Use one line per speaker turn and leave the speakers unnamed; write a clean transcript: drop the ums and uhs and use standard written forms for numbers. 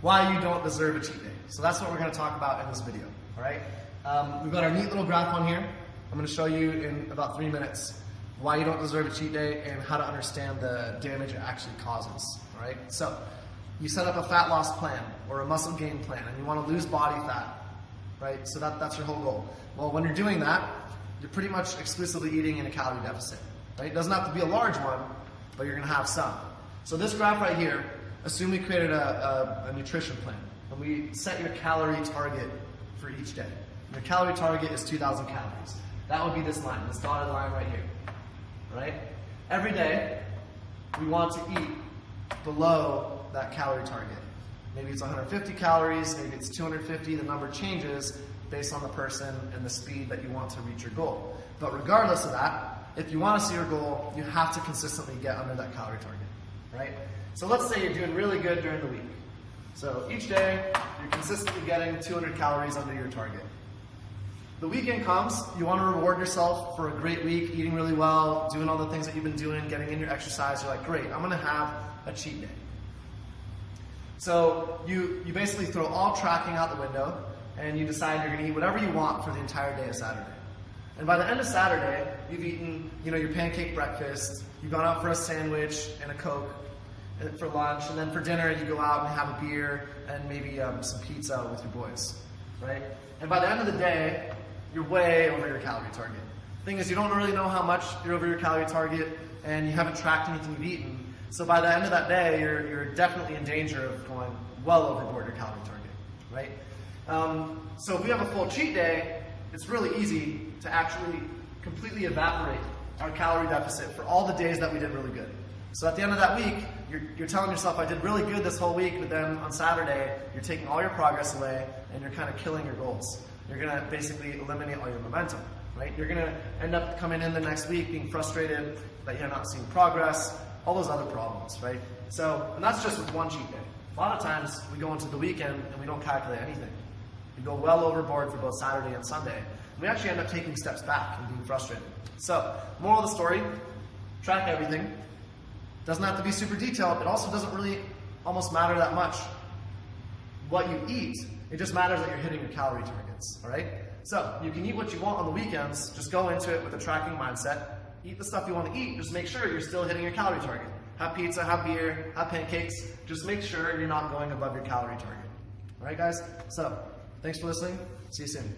why you don't deserve a cheat day. So that's what we're going to talk about in this video, all right? We've got our neat little graph on here. I'm going to show you in about 3 minutes why you don't deserve a cheat day and how to understand the damage it actually causes, all right? So you set up a fat loss plan or a muscle gain plan and you want to lose body fat, right? So that's your whole goal. Well, when you're doing that, you're pretty much exclusively eating in a calorie deficit, right? It doesn't have to be a large one, but you're going to have some. So this graph right here, assume we created a nutrition plan and we set your calorie target for each day. Your calorie target is 2,000 calories. That would be this line, this dotted line right here, right? Every day, we want to eat below that calorie target. Maybe it's 150 calories, maybe it's 250, the number changes based on the person and the speed that you want to reach your goal. But regardless of that, if you want to see your goal, you have to consistently get under that calorie target, right? So let's say you're doing really good during the week. So each day, you're consistently getting 200 calories under your target. The weekend comes, you want to reward yourself for a great week, eating really well, doing all the things that you've been doing, getting in your exercise. You're like, great, I'm going to have a cheat day. So you basically throw all tracking out the window and you decide you're going to eat whatever you want for the entire day of Saturday. And by the end of Saturday, you've eaten, your pancake breakfast, you've gone out for a sandwich and a Coke for lunch, and then for dinner you go out and have a beer and maybe some pizza with your boys, right? And by the end of the day, you're way over your calorie target. The thing is, you don't really know how much you're over your calorie target and you haven't tracked anything you've eaten. So by the end of that day, you're definitely in danger of going well overboard your calorie target, right? So if we have a full cheat day, it's really easy to actually completely evaporate our calorie deficit for all the days that we did really good. So at the end of that week, you're telling yourself, I did really good this whole week, but then on Saturday, you're taking all your progress away and you're kind of killing your goals. You're going to basically eliminate all your momentum, right? You're going to end up coming in the next week being frustrated that you're not seeing progress, all those other problems, right? So, and that's just with one cheat day. A lot of times we go into the weekend and we don't calculate anything. We go well overboard for both Saturday and Sunday. And we actually end up taking steps back and being frustrated. So, moral of the story, track everything. Doesn't have to be super detailed. It also doesn't really almost matter that much what you eat. It just matters that you're hitting your calorie targets, all right? So you can eat what you want on the weekends. Just go into it with a tracking mindset. Eat the stuff you want to eat. Just make sure you're still hitting your calorie target. Have pizza, have beer, have pancakes. Just make sure you're not going above your calorie target. All right, guys? So thanks for listening. See you soon.